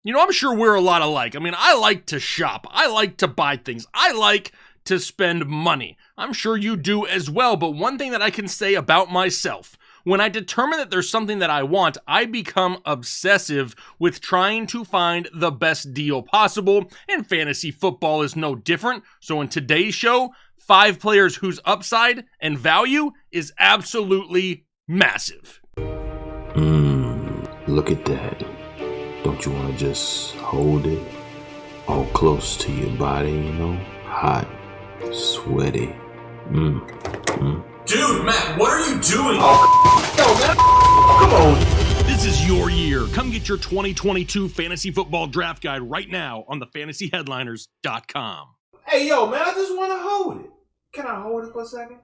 You know, I'm sure we're a lot alike. I mean, I like to shop. I like to buy things. I like to spend money. I'm sure you do as well, but one thing that I can say about myself, when I determine that there's something that I want, I become obsessive with trying to find the best deal possible, and fantasy football is no different. So in today's show, 5 players whose upside and value is absolutely massive. Look at that. Don't you want to just hold it all close to your body, you know? Hot, sweaty. Dude, Matt, what are you doing? Yo, man, come on. This is your year. Come get your 2022 fantasy football draft guide right now on thefantasyheadliners.com. Hey, yo, man, I just want to hold it. Can I hold it for a second?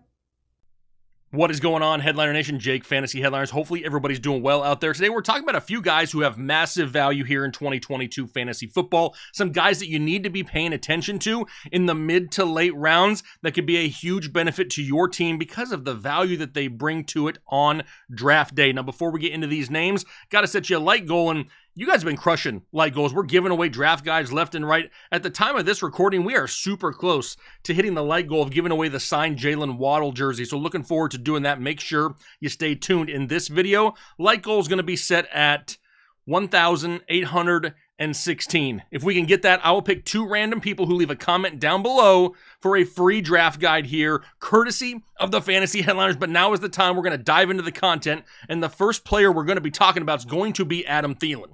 What is going on, Headliner Nation? Jake, Fantasy Headliners. Hopefully everybody's doing well out there. Today we're talking about a few guys who have massive value here in 2022 fantasy football. Some guys that you need to be paying attention to in the mid to late rounds that could be a huge benefit to your team because of the value that they bring to it on draft day. Now, before we get into these names, got to set you a like goal, and you guys have been crushing like goals. We're giving away draft guides left and right. At the time of this recording, we are super close to hitting the like goal of giving away the signed Jalen Waddle jersey. So looking forward to doing that. Make sure you stay tuned in this video. Like goal is going to be set at 1,816. If we can get that, I will pick 2 random people who leave a comment down below for a free draft guide here, courtesy of the Fantasy Headliners. But now is the time we're going to dive into the content. And the first player we're going to be talking about is going to be Adam Thielen.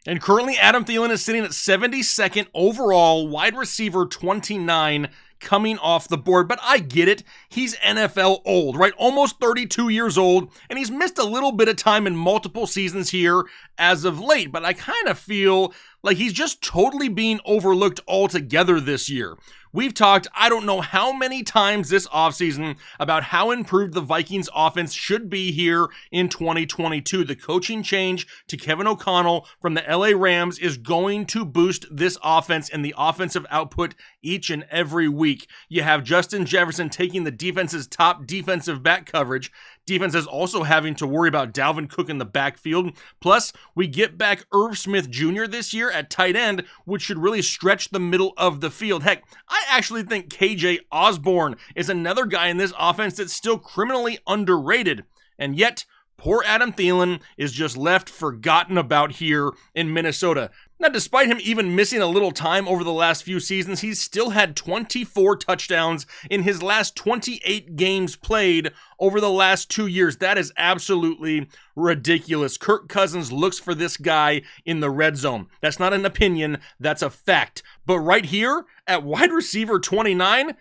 And currently, Adam Thielen is sitting at 72nd overall, wide receiver 29, coming off the board. But I get it. He's NFL old, right? Almost 32 years old, and he's missed a little bit of time in multiple seasons here as of late. But I kind of feel like he's just totally being overlooked altogether this year. We've talked, I don't know how many times this offseason about how improved the Vikings offense should be here in 2022. The coaching change to Kevin O'Connell from the LA Rams is going to boost this offense and the offensive output each and every week. You have Justin Jefferson taking the defense's top defensive back coverage. Defense is also having to worry about Dalvin Cook in the backfield. Plus, we get back Irv Smith Jr. this year at tight end, which should really stretch the middle of the field. Heck, I actually think KJ Osborne is another guy in this offense that's still criminally underrated. And yet, poor Adam Thielen is just left forgotten about here in Minnesota. Now, despite him even missing a little time over the last few seasons, he's still had 24 touchdowns in his last 28 games played over the last 2 years. That is absolutely ridiculous. Kirk Cousins looks for this guy in the red zone. That's not an opinion, that's a fact. But right here at wide receiver 29,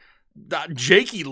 Jakey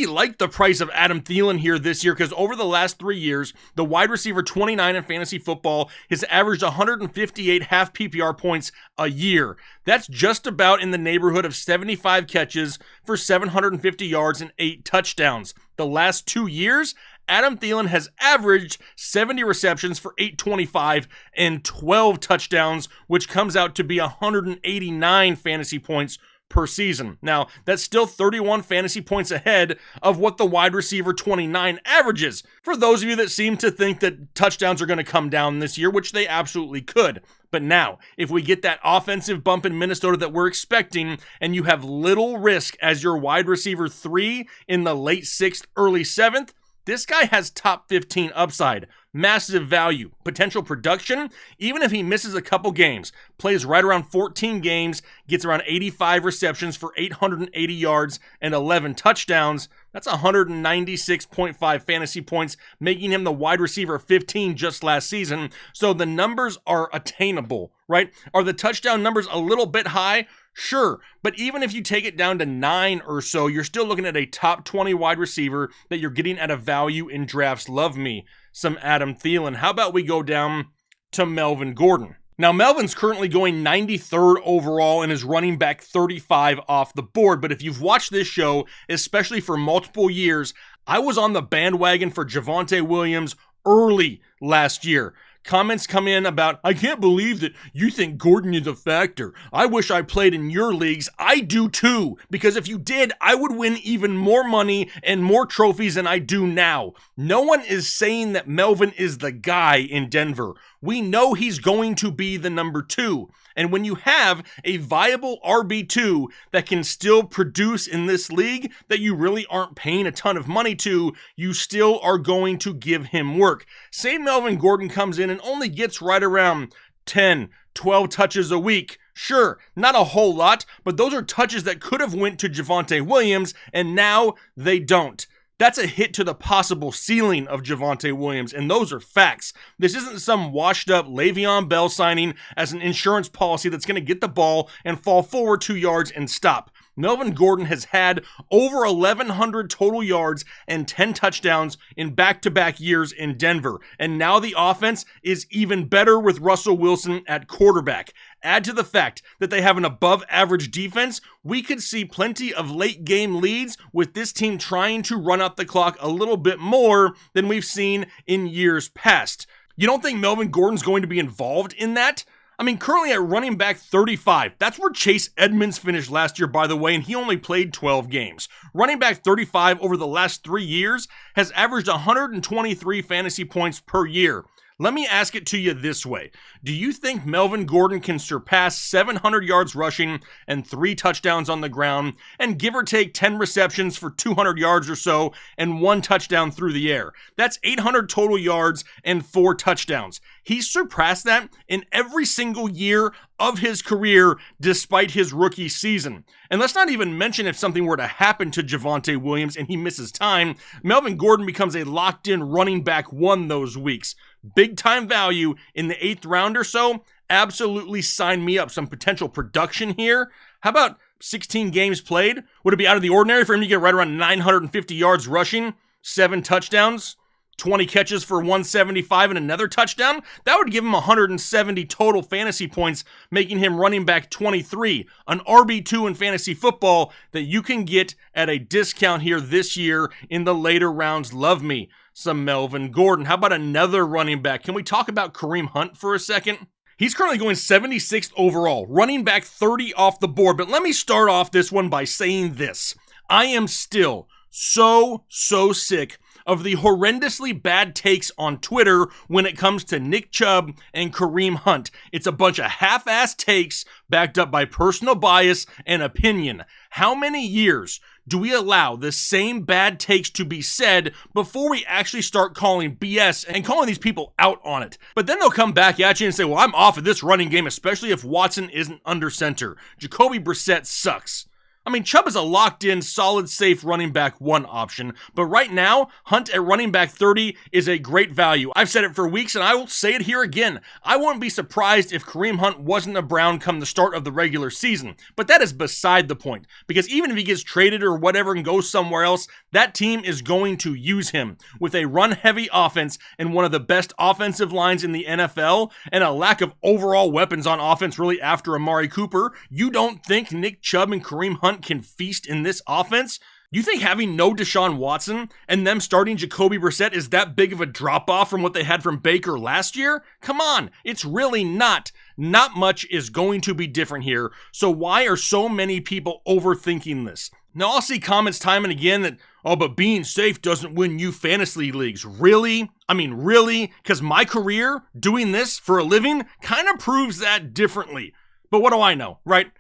liked the price of Adam Thielen here this year because over the last 3 years, the wide receiver 29 in fantasy football has averaged 158 half PPR points a year. That's just about in the neighborhood of 75 catches for 750 yards and 8 touchdowns. The last 2 years, Adam Thielen has averaged 70 receptions for 825 and 12 touchdowns, which comes out to be 189 fantasy points per season. Now, that's still 31 fantasy points ahead of what the wide receiver 29 averages. For those of you that seem to think that touchdowns are going to come down this year, which they absolutely could. But now, if we get that offensive bump in Minnesota that we're expecting, and you have little risk as your wide receiver 3 in the late 6th, early 7th, this guy has top 15 upside, massive value, potential production. Even if he misses a couple games, plays right around 14 games, gets around 85 receptions for 880 yards and 11 touchdowns, that's 196.5 fantasy points, making him the wide receiver 15 just last season. So the numbers are attainable, right? Are the touchdown numbers a little bit high? Sure, but even if you take it down to 9 or so, you're still looking at a top 20 wide receiver that you're getting at a value in drafts. Love me some Adam Thielen. How about we go down to Melvin Gordon? Now, Melvin's currently going 93rd overall and is running back 35 off the board. But if you've watched this show, especially for multiple years, I was on the bandwagon for Javonte Williams early last year. Comments come in about, I can't believe that you think Gordon is a factor. I wish I played in your leagues. I do too, because if you did, I would win even more money and more trophies than I do now. No one is saying that Melvin is the guy in Denver. We know he's going to be the number 2. And when you have a viable RB2 that can still produce in this league that you really aren't paying a ton of money to, you still are going to give him work. Say Melvin Gordon comes in and only gets right around 10, 12 touches a week. Sure, not a whole lot, but those are touches that could have went to Javonte Williams, and now they don't. That's a hit to the possible ceiling of Javonte Williams, and those are facts. This isn't some washed-up Le'Veon Bell signing as an insurance policy that's going to get the ball and fall forward 2 yards and stop. Melvin Gordon has had over 1,100 total yards and 10 touchdowns in back-to-back years in Denver, and now the offense is even better with Russell Wilson at quarterback. Add to the fact that they have an above-average defense, we could see plenty of late-game leads with this team trying to run out the clock a little bit more than we've seen in years past. You don't think Melvin Gordon's going to be involved in that? I mean, currently at running back 35, that's where Chase Edmonds finished last year, by the way, and he only played 12 games. Running back 35 over the last 3 years has averaged 123 fantasy points per year. Let me ask it to you this way. Do you think Melvin Gordon can surpass 700 yards rushing and 3 touchdowns on the ground and give or take 10 receptions for 200 yards or so and 1 touchdown through the air? That's 800 total yards and 4 touchdowns. He's surpassed that in every single year of his career despite his rookie season. And let's not even mention if something were to happen to Javonte Williams and he misses time, Melvin Gordon becomes a locked-in running back 1 those weeks. Big time value in the 8th round or so. Absolutely sign me up. Some potential production here. How about 16 games played? Would it be out of the ordinary for him to get right around 950 yards rushing, 7 touchdowns, 20 catches for 175 and another touchdown? That would give him 170 total fantasy points, making him running back 23, an RB2 in fantasy football that you can get at a discount here this year in the later rounds. Love me some Melvin Gordon. How about another running back? Can we talk about Kareem Hunt for a second? He's currently going 76th overall, running back 30 off the board. But let me start off this one by saying this. I am still so sick of the horrendously bad takes on Twitter when it comes to Nick Chubb and Kareem Hunt. It's a bunch of half-assed takes backed up by personal bias and opinion. How many years do we allow the same bad takes to be said before we actually start calling BS and calling these people out on it? But then they'll come back at you and say, well, I'm off of this running game, especially if Watson isn't under center. Jacoby Brissett sucks. I mean, Chubb is a locked-in, solid, safe running back 1 option, but right now, Hunt at running back 30 is a great value. I've said it for weeks, and I will say it here again. I wouldn't be surprised if Kareem Hunt wasn't a Brown come the start of the regular season, but that is beside the point, because even if he gets traded or whatever and goes somewhere else, that team is going to use him. With a run-heavy offense and one of the best offensive lines in the NFL, and a lack of overall weapons on offense really after Amari Cooper, you don't think Nick Chubb and Kareem Hunt can feast in this offense? You think having no Deshaun Watson and them starting Jacoby Brissett is that big of a drop-off from what they had from Baker last year? Come on, it's really not. Not much is going to be different here, so why are so many people overthinking this? Now, I'll see comments time and again that, oh, but being safe doesn't win you fantasy leagues. Really? I mean, really? Because my career doing this for a living kind of proves that differently. But what do I know, right?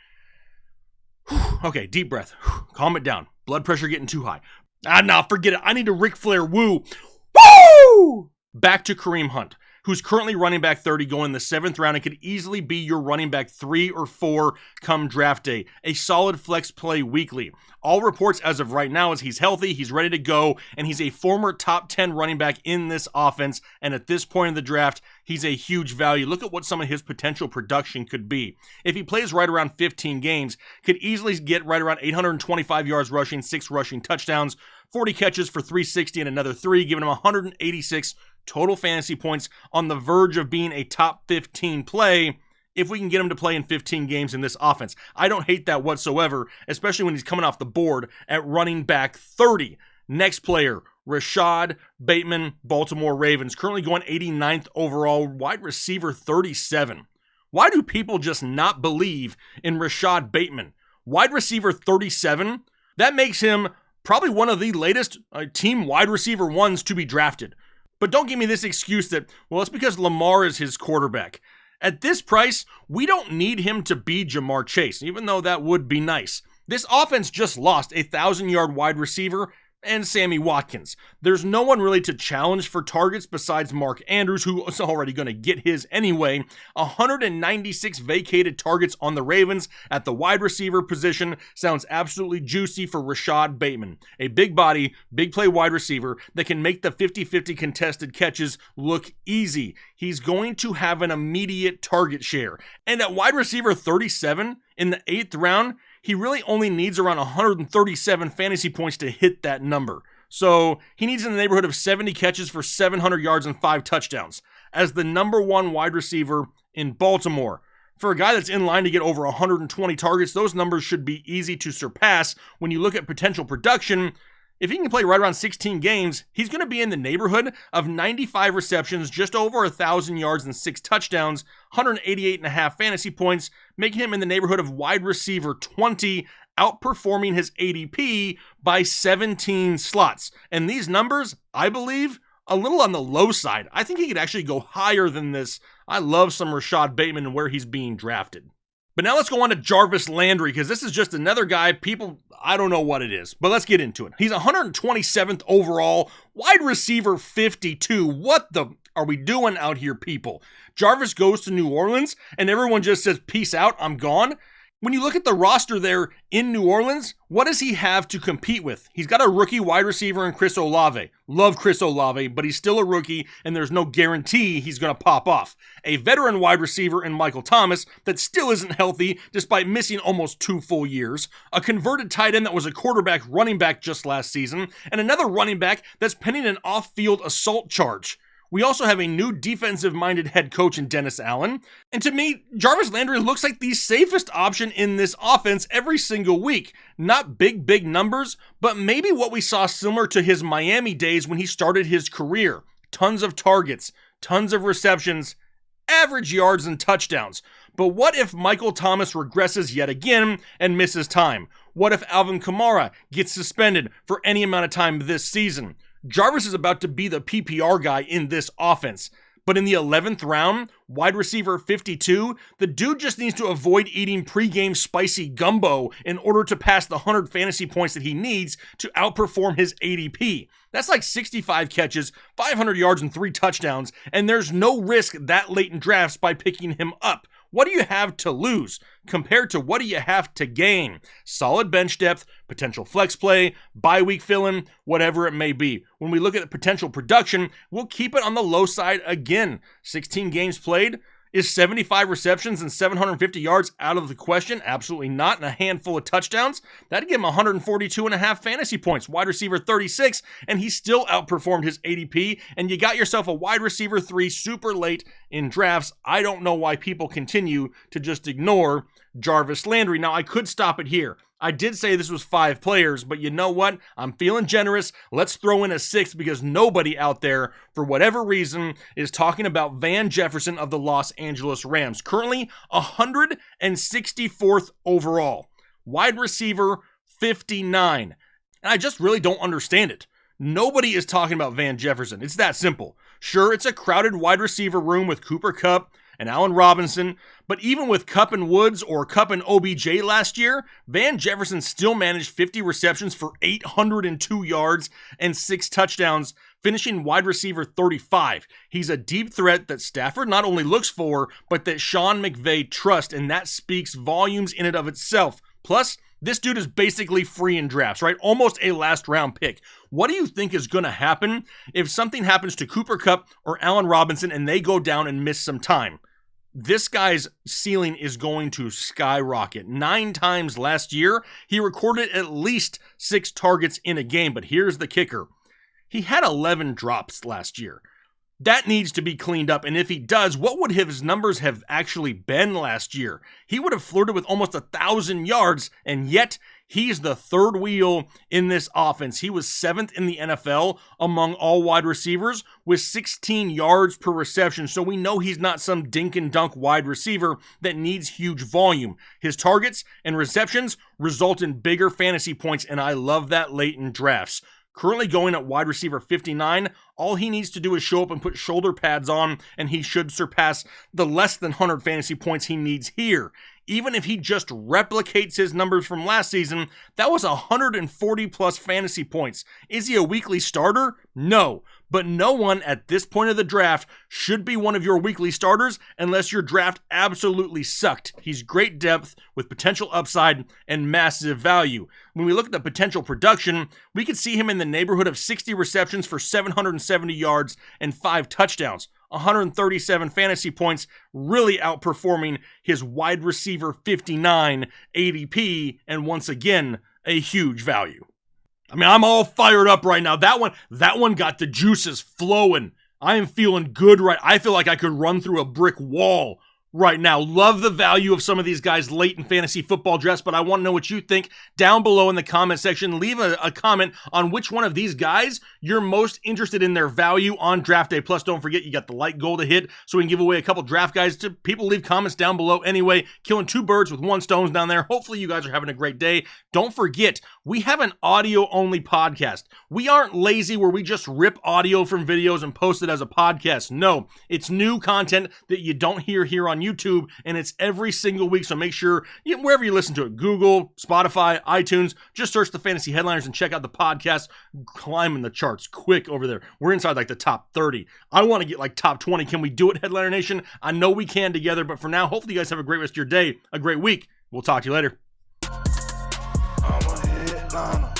Okay, deep breath. Calm it down. Blood pressure getting too high. Nah, forget it. I need a Ric Flair woo. Woo! Back to Kareem Hunt, who's currently running back 30 going the 7th round and could easily be your running back 3 or 4 come draft day. A solid flex play weekly. All reports as of right now is he's healthy, he's ready to go, and he's a former top 10 running back in this offense, and at this point in the draft, he's a huge value. Look at what some of his potential production could be. If he plays right around 15 games, could easily get right around 825 yards rushing, 6 rushing touchdowns, 40 catches for 360 and another 3, giving him 186 total fantasy points, on the verge of being a top 15 play if we can get him to play in 15 games in this offense. I don't hate that whatsoever, especially when he's coming off the board at running back 30. Next player, Rashod Bateman, Baltimore Ravens, currently going 89th overall, wide receiver 37. Why do people just not believe in Rashod Bateman? Wide receiver 37, that makes him probably one of the latest team wide receiver ones to be drafted. But don't give me this excuse that, well, it's because Lamar is his quarterback. At this price, we don't need him to be Jamar Chase, even though that would be nice. This offense just lost a 1,000-yard wide receiver and Sammy Watkins. There's no one really to challenge for targets besides Mark Andrews, who is already going to get his anyway. 196 vacated targets on the Ravens at the wide receiver position sounds absolutely juicy for Rashod Bateman. A big body, big play wide receiver that can make the 50-50 contested catches look easy. He's going to have an immediate target share. And at wide receiver 37 in the 8th round, he really only needs around 137 fantasy points to hit that number. So he needs in the neighborhood of 70 catches for 700 yards and 5 touchdowns as the number 1 wide receiver in Baltimore. For a guy that's in line to get over 120 targets, those numbers should be easy to surpass. When you look at potential production, if he can play right around 16 games, he's going to be in the neighborhood of 95 receptions, just over 1,000 yards and 6 touchdowns, 188.5 fantasy points, making him in the neighborhood of wide receiver 20, outperforming his ADP by 17 slots. And these numbers, I believe, a little on the low side. I think he could actually go higher than this. I love some Rashod Bateman and where he's being drafted. But now let's go on to Jarvis Landry, because this is just another guy, people, I don't know what it is, but let's get into it. He's 127th overall, wide receiver 52. What the are we doing out here, people? Jarvis goes to New Orleans, and everyone just says, peace out, I'm gone. When you look at the roster there in New Orleans, what does he have to compete with? He's got a rookie wide receiver in Chris Olave. Love Chris Olave, but he's still a rookie, and there's no guarantee he's going to pop off. A veteran wide receiver in Michael Thomas that still isn't healthy despite missing almost 2 full years. A converted tight end that was a quarterback running back just last season, and another running back that's pending an off-field assault charge. We also have a new defensive-minded head coach in Dennis Allen. And to me, Jarvis Landry looks like the safest option in this offense every single week. Not big numbers, but maybe what we saw similar to his Miami days when he started his career. Tons of targets, tons of receptions, average yards and touchdowns. But what if Michael Thomas regresses yet again and misses time? What if Alvin Kamara gets suspended for any amount of time this season? Jarvis is about to be the PPR guy in this offense. But in the 11th round, wide receiver 52, the dude just needs to avoid eating pregame spicy gumbo in order to pass the 100 fantasy points that he needs to outperform his ADP. That's like 65 catches, 500 yards, and 3 touchdowns, and there's no risk that late in drafts by picking him up. What do you have to lose compared to what do you have to gain? Solid bench depth, potential flex play, bye week fill-in, whatever it may be. When we look at the potential production, we'll keep it on the low side again. 16 games played. Is 75 receptions and 750 yards out of the question? Absolutely not. And a handful of touchdowns? That'd give him 142.5 fantasy points. Wide receiver 36, and he still outperformed his ADP. And you got yourself a wide receiver 3 super late in drafts. I don't know why people continue to just ignore Jarvis Landry. Now, I could stop it here. I did say this was 5 players, but you know what? I'm feeling generous. Let's throw in a 6th because nobody out there, for whatever reason, is talking about Van Jefferson of the Los Angeles Rams. Currently 164th overall. Wide receiver 59. And I just really don't understand it. Nobody is talking about Van Jefferson. It's that simple. Sure, it's a crowded wide receiver room with Cooper Kupp and Allen Robinson, but even with Kupp and Woods or Kupp and OBJ last year, Van Jefferson still managed 50 receptions for 802 yards and 6 touchdowns, finishing wide receiver 35. He's a deep threat that Stafford not only looks for, but that Sean McVay trusts, and that speaks volumes in and of itself. Plus, this dude is basically free in drafts, right? Almost a last round pick. What do you think is going to happen if something happens to Cooper Kupp or Allen Robinson and they go down and miss some time? This guy's ceiling is going to skyrocket. 9 times last year, he recorded at least 6 targets in a game, but here's the kicker. He had 11 drops last year. That needs to be cleaned up, and if he does, what would his numbers have actually been last year? He would have flirted with almost 1,000 yards, and yet He's the third wheel in this offense. He was 7th in the NFL among all wide receivers with 16 yards per reception. So we know he's not some dink and dunk wide receiver that needs huge volume. His targets and receptions result in bigger fantasy points, and I love that late in drafts. Currently going at wide receiver 59, all he needs to do is show up and put shoulder pads on, and he should surpass the less than 100 fantasy points he needs here. Even if he just replicates his numbers from last season, that was 140 plus fantasy points. Is he a weekly starter? No. But no one at this point of the draft should be one of your weekly starters unless your draft absolutely sucked. He's great depth with potential upside and massive value. When we look at the potential production, we could see him in the neighborhood of 60 receptions for 770 yards and 5 touchdowns. 137 fantasy points, really outperforming his wide receiver 59 ADP, and once again, a huge value. I mean, I'm all fired up right now. That one got the juices flowing. I am feeling good I feel like I could run through a brick wall right now. Love the value of some of these guys late in fantasy football drafts, but I want to know what you think down below in the comment section. Leave a comment on which one of these guys you're most interested in their value on draft day. Plus, don't forget, you got the like goal to hit so we can give away a couple draft guides to people. Leave comments down below anyway. Killing 2 birds with 1 stone down there. Hopefully you guys are having a great day. Don't forget, we have an audio-only podcast. We aren't lazy where we just rip audio from videos and post it as a podcast. No, it's new content that you don't hear here on YouTube, and it's every single week, so make sure, wherever you listen to it, Google, Spotify, iTunes, just search the Fantasy Headliners and check out the podcast. Climbing the charts quick over there. We're inside like the top 30. I want to get like top 20. Can we do it, Headliner Nation? I know we can together, but for now, hopefully you guys have a great rest of your day, a great week. We'll talk to you later. I'm a headliner.